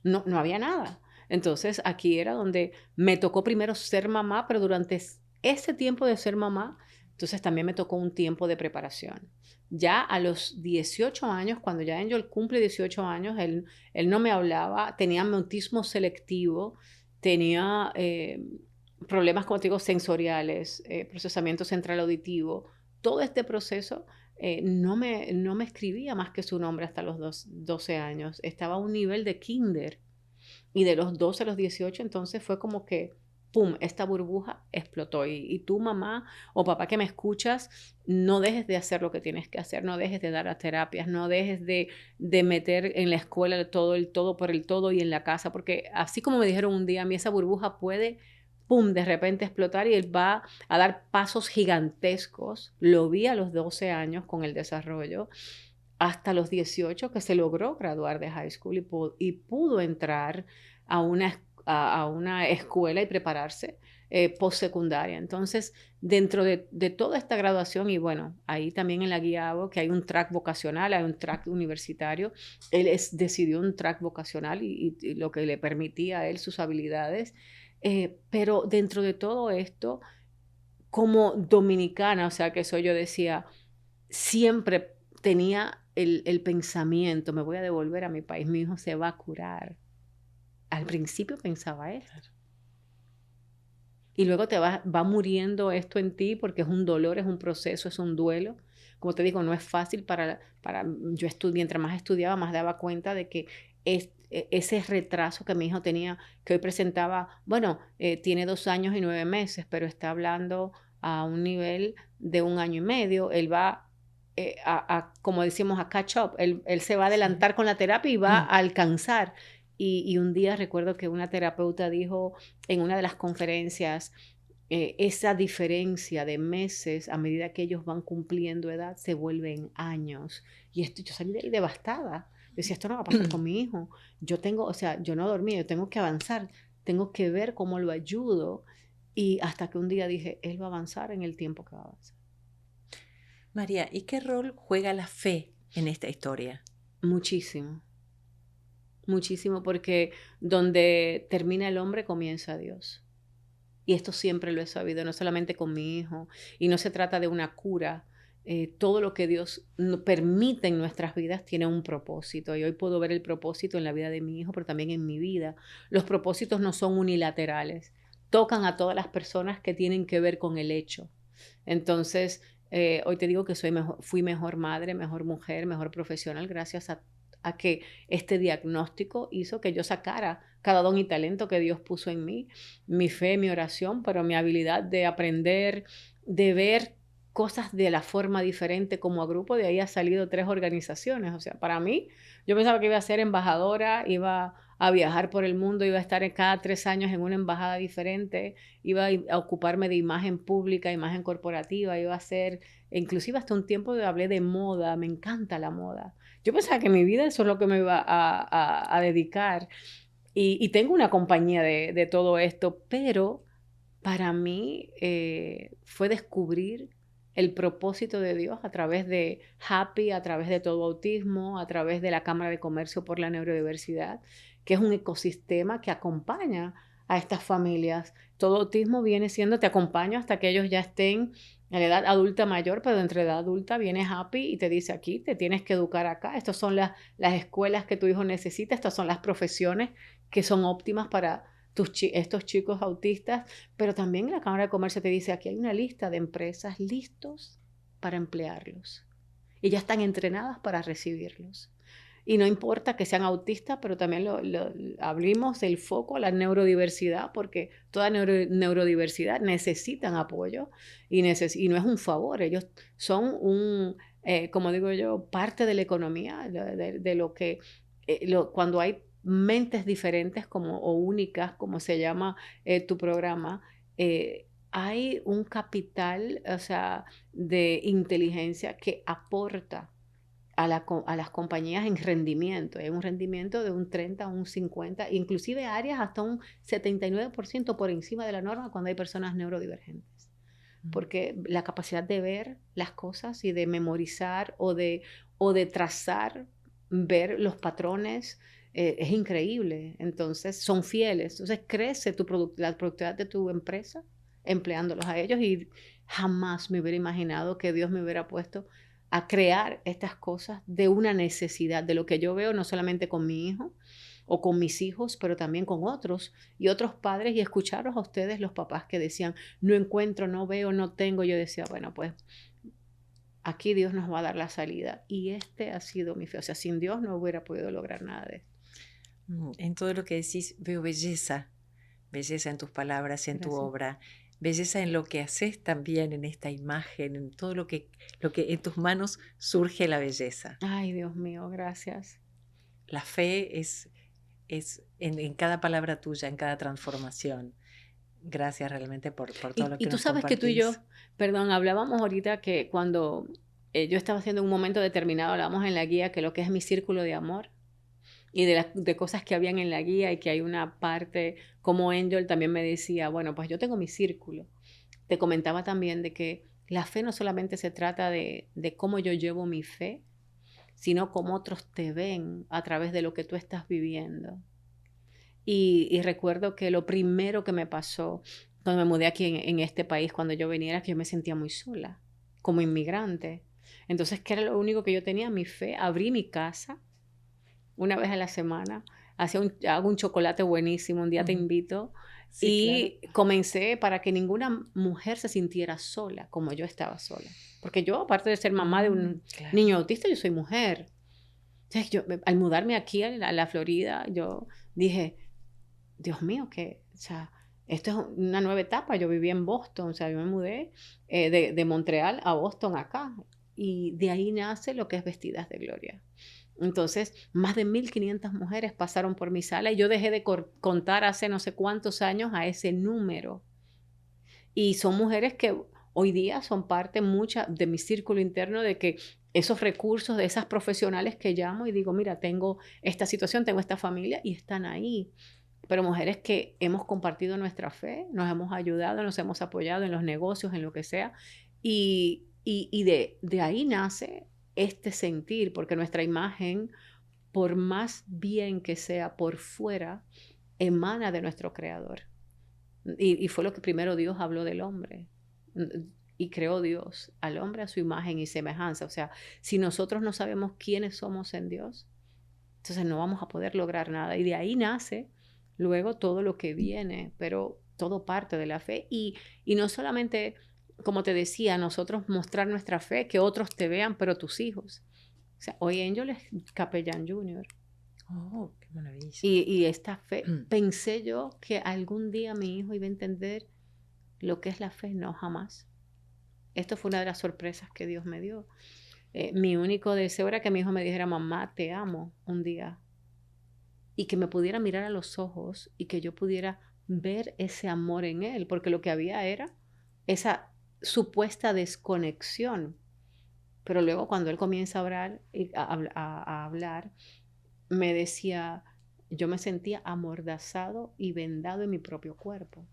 Claro. No había nada. Entonces aquí era donde me tocó primero ser mamá, pero durante ese tiempo de ser mamá, entonces también me tocó un tiempo de preparación. Ya a los 18 años, cuando ya Angel cumple 18 años, él no me hablaba, tenía autismo selectivo, tenía problemas, como te digo, sensoriales, procesamiento central auditivo. Todo este proceso no me escribía más que su nombre hasta los 12 años. Estaba a un nivel de kinder. Y de los 12 a los 18, entonces fue como que, ¡pum!, esta burbuja explotó. Y tú, mamá o papá que me escuchas, no dejes de hacer lo que tienes que hacer, no dejes de dar a terapias, no dejes de meter en la escuela el todo por el todo y en la casa, porque así como me dijeron un día, a mí esa burbuja puede, ¡pum!, de repente explotar y él va a dar pasos gigantescos. Lo vi a los 12 años con el desarrollo, hasta los 18 que se logró graduar de high school y pudo entrar a una escuela y prepararse postsecundaria. Entonces, dentro de toda esta graduación, y bueno, ahí también en la guía hago que hay un track vocacional, hay un track universitario. Él decidió un track vocacional y lo que le permitía a él sus habilidades. Pero dentro de todo esto, como dominicana, o sea, que eso yo decía, siempre tenía el pensamiento, me voy a devolver a mi país, mi hijo se va a curar. Al principio pensaba esto. Y luego va muriendo esto en ti porque es un dolor, es un proceso, es un duelo. Como te digo, no es fácil yo mientras más estudiaba, más daba cuenta de que ese retraso que mi hijo tenía, que hoy presentaba, bueno, tiene 2 años y 9 meses, pero está hablando a un nivel de 1 año y medio. Él va como decimos, a catch up. Él se va a adelantar con la terapia y va a alcanzar. Y un día recuerdo que una terapeuta dijo en una de las conferencias, esa diferencia de meses a medida que ellos van cumpliendo edad se vuelven años. Y yo salí de ahí devastada. Decía, esto no va a pasar con mi hijo. Yo no dormí, yo tengo que avanzar, tengo que ver cómo lo ayudo. Y hasta que un día dije, él va a avanzar en el tiempo que va a avanzar. María, ¿y qué rol juega la fe en esta historia? Muchísimo. Muchísimo, porque donde termina el hombre comienza Dios. Y esto siempre lo he sabido, no solamente con mi hijo. Y no se trata de una cura. Todo lo que Dios permite en nuestras vidas tiene un propósito. Y hoy puedo ver el propósito en la vida de mi hijo, pero también en mi vida. Los propósitos no son unilaterales. Tocan a todas las personas que tienen que ver con el hecho. Entonces, hoy te digo que fui mejor madre, mejor mujer, mejor profesional gracias a que este diagnóstico hizo que yo sacara cada don y talento que Dios puso en mí, mi fe, mi oración, pero mi habilidad de aprender, de ver cosas de la forma diferente como grupo. De ahí ha salido 3 organizaciones. O sea, para mí, yo pensaba que iba a ser embajadora, iba a viajar por el mundo, iba a estar cada 3 años en una embajada diferente, iba a ocuparme de imagen pública, imagen corporativa, iba a ser, inclusive hasta un tiempo hablé de moda, me encanta la moda. Yo pensaba que en mi vida eso es lo que me iba a dedicar. Y tengo una compañía de todo esto, pero para mí fue descubrir el propósito de Dios a través de Happy, a través de Todo Autismo, a través de la Cámara de Comercio por la Neurodiversidad, que es un ecosistema que acompaña a estas familias. Todo Autismo viene siendo, te acompaño hasta que ellos ya estén a la edad adulta mayor, pero entre edad adulta viene Happy y te dice aquí, te tienes que educar acá. Estas son las escuelas que tu hijo necesita, estas son las profesiones que son óptimas estos chicos autistas, pero también la Cámara de Comercio te dice, aquí hay una lista de empresas listos para emplearlos y ya están entrenadas para recibirlos. Y no importa que sean autistas, pero también abrimos el foco a la neurodiversidad, porque toda neurodiversidad necesitan apoyo y no es un favor. Ellos son como digo yo, parte de la economía, de lo que cuando hay mentes diferentes o únicas, como se llama tu programa, hay un capital, o sea, de inteligencia que aporta a las compañías en rendimiento. Hay un rendimiento de un 30, un 50, inclusive áreas hasta un 79% por encima de la norma cuando hay personas neurodivergentes. Porque la capacidad de ver las cosas y de memorizar o de trazar, ver los patrones, es increíble. Entonces, son fieles. Entonces, crece la productividad de tu empresa empleándolos a ellos, y jamás me hubiera imaginado que Dios me hubiera puesto a crear estas cosas de una necesidad, de lo que yo veo no solamente con mi hijo o con mis hijos, pero también con otros y otros padres, y escucharlos a ustedes, los papás que decían, no encuentro, no veo, no tengo. Yo decía, bueno, pues aquí Dios nos va a dar la salida, y este ha sido mi fe. O sea, sin Dios no hubiera podido lograr nada de esto. En todo lo que decís veo belleza, belleza en tus palabras, en tu obra, belleza en lo que haces también, en esta imagen, en todo lo que en tus manos surge la belleza. Ay, Dios mío, gracias. La fe es en cada palabra tuya, en cada transformación. Gracias realmente por todo lo que nos compartís. Y tú sabes que tú y yo, perdón, hablábamos ahorita que cuando yo estaba haciendo un momento determinado, hablábamos en la guía que lo que es mi círculo de amor, y de cosas que habían en la guía, y que hay una parte, como Angel también me decía, bueno, pues yo tengo mi círculo. Te comentaba también de que la fe no solamente se trata de cómo yo llevo mi fe, sino cómo otros te ven a través de lo que tú estás viviendo. Y recuerdo que lo primero que me pasó cuando me mudé aquí en este país, cuando yo venía, era que yo me sentía muy sola, como inmigrante. Entonces, ¿qué era lo único que yo tenía? Mi fe. Abrí mi casa una vez a la semana, hago un chocolate buenísimo, un día te invito, sí, y comencé para que ninguna mujer se sintiera sola, como yo estaba sola. Porque yo, aparte de ser mamá de un niño autista, yo soy mujer. Entonces, al mudarme aquí a la Florida, yo dije, Dios mío, o sea, esto es una nueva etapa. Yo viví en Boston, o sea, yo me mudé de Montreal a Boston acá, y de ahí nace lo que es Vestidas de Gloria. Entonces, más de 1,500 mujeres pasaron por mi sala, y yo dejé de contar hace no sé cuántos años a ese número. Y son mujeres que hoy día son parte mucha de mi círculo interno, de que esos recursos, de esas profesionales que llamo y digo, mira, tengo esta situación, tengo esta familia, y están ahí. Pero mujeres que hemos compartido nuestra fe, nos hemos ayudado, nos hemos apoyado en los negocios, en lo que sea. Y de ahí nace este sentir, porque nuestra imagen, por más bien que sea por fuera, emana de nuestro Creador. Y fue lo que primero Dios habló del hombre. Y creó Dios al hombre a su imagen y semejanza. O sea, si nosotros no sabemos quiénes somos en Dios, entonces no vamos a poder lograr nada. Y de ahí nace luego todo lo que viene, pero todo parte de la fe. Y no solamente, como te decía, nosotros mostrar nuestra fe, que otros te vean, pero tus hijos. O sea, hoy Angel es capellán junior. Oh, qué maravilla. Y esta fe, pensé yo que algún día mi hijo iba a entender lo que es la fe. No, jamás. Esto fue una de las sorpresas que Dios me dio. Mi único deseo era que mi hijo me dijera, mamá, te amo, un día. Y que me pudiera mirar a los ojos y que yo pudiera ver ese amor en él, porque lo que había era esa supuesta desconexión. Pero luego cuando él comienza a hablar, me decía, yo me sentía amordazado y vendado en mi propio cuerpo.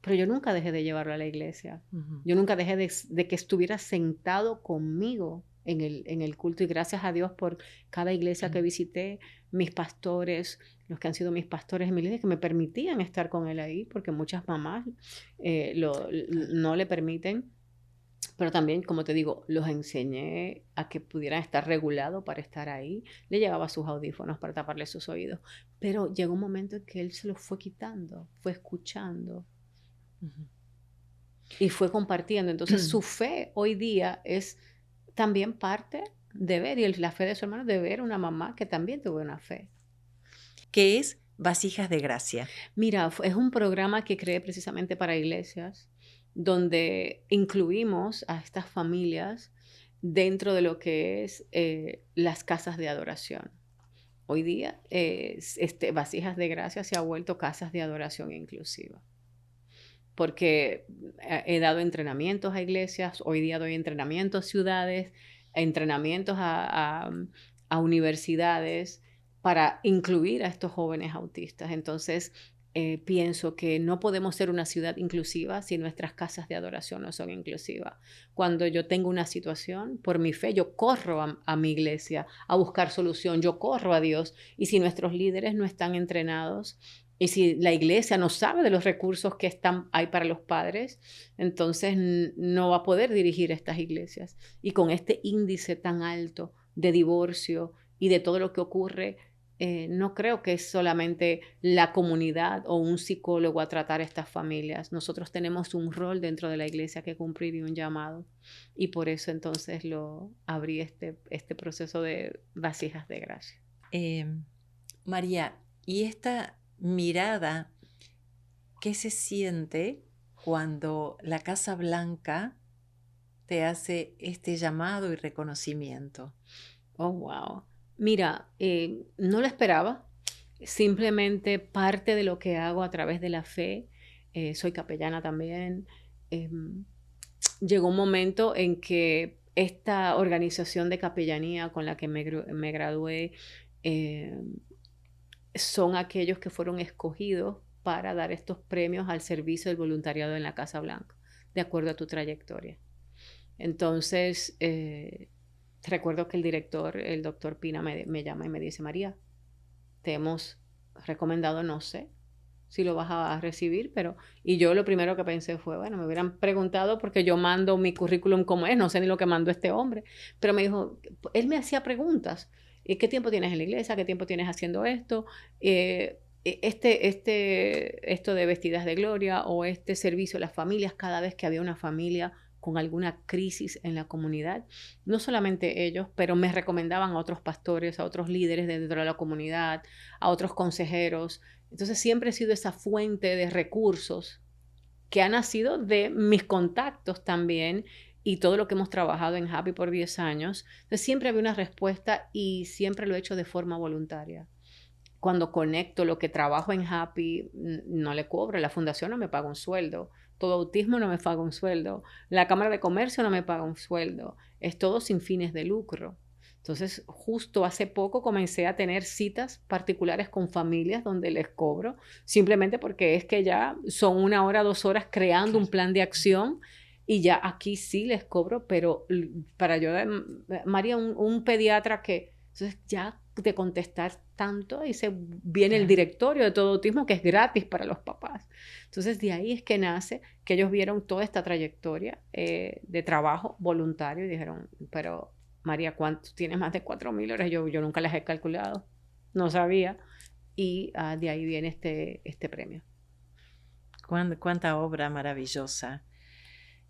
Pero yo nunca dejé de llevarlo a la iglesia. Yo nunca dejé de que estuviera sentado conmigo en el culto. Y gracias a Dios por cada iglesia que visité, mis pastores, los que han sido mis pastores en mi iglesia, que me permitían estar con él ahí, porque muchas mamás no le permiten. Pero también, como te digo, los enseñé a que pudieran estar regulados para estar ahí. Le llevaba sus audífonos para taparle sus oídos. Pero llegó un momento en que él se los fue quitando, fue escuchando Ujú. y fue compartiendo. Entonces su fe hoy día es también parte de ver, y la fe de su hermano, de ver una mamá que también tuvo una fe. ¿Qué es Vasijas de Gracia? Mira, es un programa que creé precisamente para iglesias, donde incluimos a estas familias dentro de lo que es las casas de adoración. Hoy día, Vasijas de Gracia se ha vuelto casas de adoración inclusiva, porque he dado entrenamientos a iglesias, hoy día doy entrenamientos a ciudades, entrenamientos a universidades para incluir a estos jóvenes autistas. Entonces, pienso que no podemos ser una ciudad inclusiva si nuestras casas de adoración no son inclusivas. Cuando yo tengo una situación, por mi fe, yo corro a mi iglesia a buscar solución, yo corro a Dios. Y si nuestros líderes no están entrenados, y si la iglesia no sabe de los recursos que hay para los padres, entonces no va a poder dirigir estas iglesias. Y con este índice tan alto de divorcio y de todo lo que ocurre, no creo que es solamente la comunidad o un psicólogo a tratar a estas familias. Nosotros tenemos un rol dentro de la iglesia que cumplir y un llamado. Y por eso entonces abrí este proceso de vasijas de gracia. María, ¿y esta mirada, qué se siente cuando la Casa Blanca te hace este llamado y reconocimiento? Oh, wow. Mira, no lo esperaba. Simplemente parte de lo que hago a través de la fe. Soy capellana también. Llegó un momento en que esta organización de capellanía con la que me gradué son aquellos que fueron escogidos para dar estos premios al servicio del voluntariado en la Casa Blanca, de acuerdo a tu trayectoria. Entonces, recuerdo que el director, el doctor Pina, me llama y me dice: María, te hemos recomendado, no sé si lo vas a recibir, pero... Y yo lo primero que pensé fue, bueno, me hubieran preguntado porque yo mando mi currículum como es, no sé ni lo que mandó este hombre. Pero me dijo, él me hacía preguntas. ¿Qué tiempo tienes en la iglesia? ¿Qué tiempo tienes haciendo esto? Esto de Vestidas de Gloria o este servicio a las familias, cada vez que había una familia con alguna crisis en la comunidad, no solamente ellos, pero me recomendaban a otros pastores, a otros líderes dentro de la comunidad, a otros consejeros. Entonces siempre he sido esa fuente de recursos que ha nacido de mis contactos también y todo lo que hemos trabajado en Happy por 10 años. Entonces siempre había una respuesta y siempre lo he hecho de forma voluntaria. Cuando conecto lo que trabajo en Happy, no le cobro, la fundación no me paga un sueldo, todo autismo no me paga un sueldo, la Cámara de Comercio no me paga un sueldo, es todo sin fines de lucro. Entonces, justo hace poco comencé a tener citas particulares con familias donde les cobro, simplemente porque es que ya son 1 hora, 2 horas creando un plan de acción y ya aquí sí les cobro, pero para yo, María, un pediatra que, entonces ya de contestar tanto, y viene el directorio de todo autismo que es gratis para los papás. Entonces de ahí es que nace que ellos vieron toda esta trayectoria de trabajo voluntario y dijeron, pero María, ¿cuánto tienes? Más de 4.000 horas. Yo nunca las he calculado, no sabía. Y de ahí viene este premio. Cuánta obra maravillosa.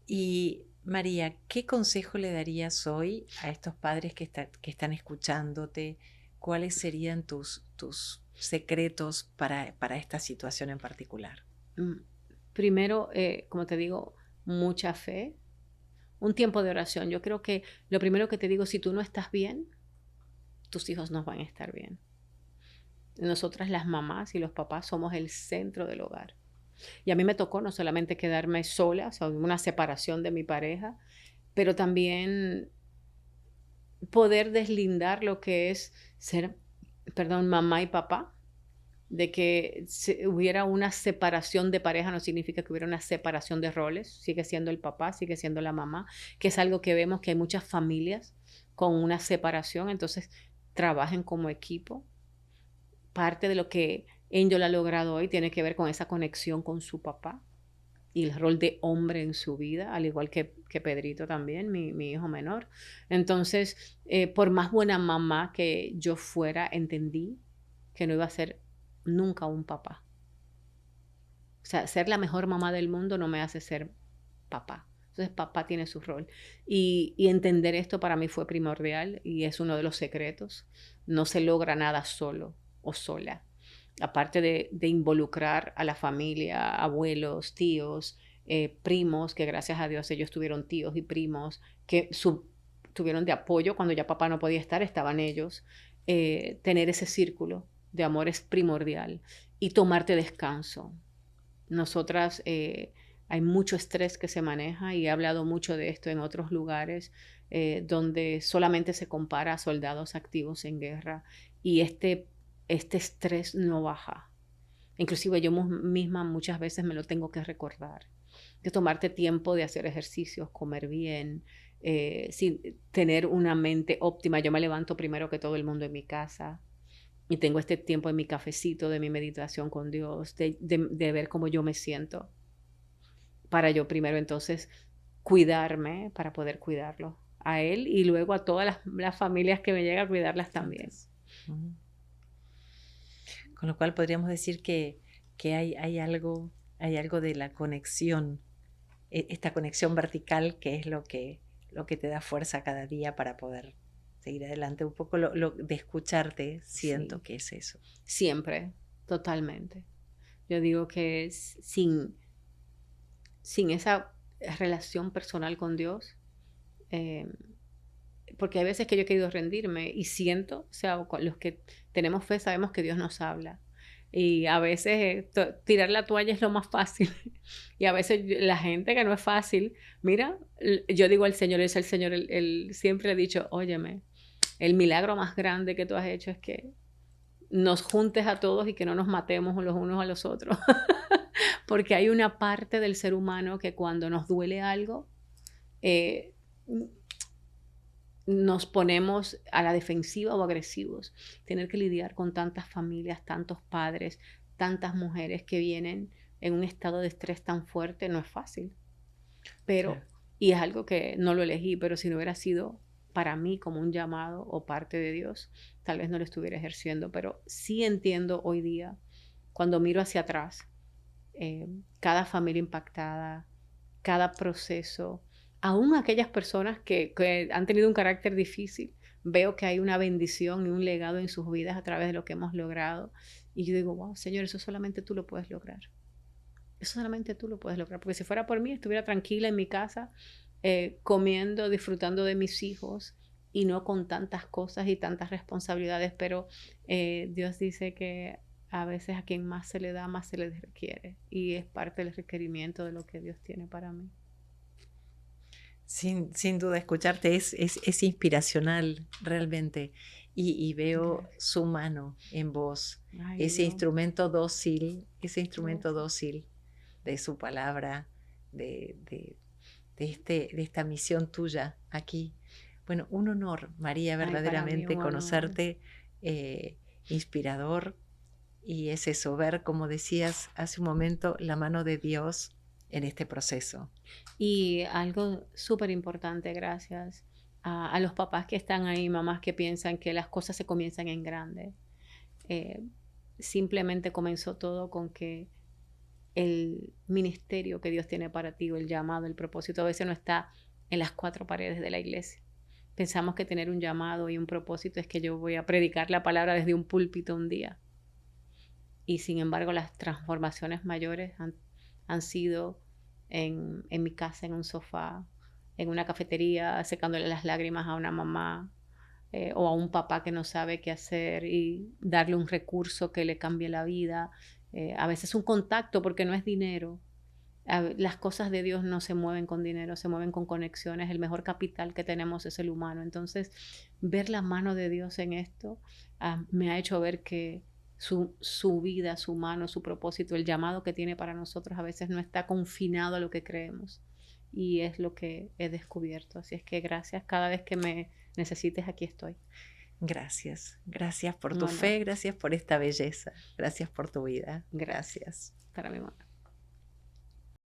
Y María, ¿qué consejo le darías hoy a estos padres que están escuchándote? ¿Cuáles serían tus secretos para esta situación en particular? Primero, como te digo, mucha fe, un tiempo de oración. Yo creo que lo primero que te digo, si tú no estás bien, tus hijos no van a estar bien. Nosotras las mamás y los papás somos el centro del hogar. Y a mí me tocó no solamente quedarme sola, o sea, una separación de mi pareja, pero también poder deslindar lo que es ser, mamá y papá. De que hubiera una separación de pareja no significa que hubiera una separación de roles, sigue siendo el papá, sigue siendo la mamá, que es algo que vemos que hay muchas familias con una separación, entonces trabajen como equipo. Parte de lo que Angel ha logrado hoy tiene que ver con esa conexión con su papá y el rol de hombre en su vida, al igual que Pedrito también, mi hijo menor. Entonces, por más buena mamá que yo fuera, entendí que no iba a ser nunca un papá. O sea, ser la mejor mamá del mundo no me hace ser papá. Entonces, papá tiene su rol. Y entender esto para mí fue primordial y es uno de los secretos. No se logra nada solo o sola. Aparte de involucrar a la familia, abuelos, tíos, primos, que gracias a Dios ellos tuvieron tíos y primos que tuvieron de apoyo cuando ya papá no podía estar, estaban ellos. Tener ese círculo de amor es primordial y tomarte descanso. Nosotras, hay mucho estrés que se maneja y he hablado mucho de esto en otros lugares donde solamente se compara a soldados activos en guerra y este estrés no baja. Inclusive yo misma muchas veces me lo tengo que recordar, de tomarte tiempo de hacer ejercicios, comer bien, tener una mente óptima. Yo me levanto primero que todo el mundo en mi casa y tengo este tiempo en mi cafecito, de mi meditación con Dios, de ver cómo yo me siento, para yo primero entonces cuidarme, para poder cuidarlo a él y luego a todas las familias que me llegan a cuidarlas también. Uh-huh. Con lo cual podríamos decir que hay algo de la conexión, esta conexión vertical que es lo que te da fuerza cada día para poder seguir adelante. Un poco de escucharte, siento Sí. que es eso. Siempre, totalmente. Yo digo que sin esa relación personal con Dios, porque hay veces que yo he querido rendirme y siento, o sea, los que tenemos fe sabemos que Dios nos habla. Y a veces tirar la toalla es lo más fácil. Y a veces la gente que no es fácil, mira, yo digo al Señor, es el Señor, él siempre he dicho, óyeme, el milagro más grande que tú has hecho es que nos juntes a todos y que no nos matemos los unos a los otros. Porque hay una parte del ser humano que cuando nos duele algo, nos ponemos a la defensiva o agresivos. Tener que lidiar con tantas familias, tantos padres, tantas mujeres que vienen en un estado de estrés tan fuerte no es fácil. Pero, Claro. Y es algo que no lo elegí, pero si no hubiera sido para mí como un llamado o parte de Dios, tal vez no lo estuviera ejerciendo. Pero sí entiendo hoy día, cuando miro hacia atrás, cada familia impactada, cada proceso, aún aquellas personas que han tenido un carácter difícil, veo que hay una bendición y un legado en sus vidas a través de lo que hemos logrado. Y yo digo, wow, Señor, eso solamente tú lo puedes lograr. Eso solamente tú lo puedes lograr. Porque si fuera por mí, estuviera tranquila en mi casa, comiendo, disfrutando de mis hijos y no con tantas cosas y tantas responsabilidades. Pero Dios dice que a veces a quien más se le da, más se le requiere. Y es parte del requerimiento de lo que Dios tiene para mí. Sin duda, escucharte es inspiracional realmente. Y veo su mano en vos, Ay, ese Dios. instrumento dócil, Gracias. dócil de su palabra, de esta misión tuya aquí. Bueno, un honor, María, Ay, para mí verdaderamente un honor. conocerte, inspirador. Y es eso, ver, como decías hace un momento, la mano de Dios en este proceso. Y algo súper importante, gracias a los papás que están ahí, mamás que piensan que las cosas se comienzan en grande. Simplemente comenzó todo con que el ministerio que Dios tiene para ti, o el llamado, el propósito, a veces no está en las cuatro paredes de la iglesia. Pensamos que tener un llamado y un propósito es que yo voy a predicar la palabra desde un púlpito un día. Y sin embargo, las transformaciones mayores han sido en mi casa, en un sofá, en una cafetería, secándole las lágrimas a una mamá o a un papá que no sabe qué hacer y darle un recurso que le cambie la vida. A veces un contacto, porque no es dinero. Las cosas de Dios no se mueven con dinero, se mueven con conexiones. El mejor capital que tenemos es el humano. Entonces, ver la mano de Dios en esto me ha hecho ver que su vida, su mano, su propósito, el llamado que tiene para nosotros a veces no está confinado a lo que creemos. Y es lo que he descubierto. Así es que gracias. Cada vez que me necesites, aquí estoy. Gracias. Gracias por tu No. fe, gracias por esta belleza, gracias por tu vida. Gracias. Para mi mamá.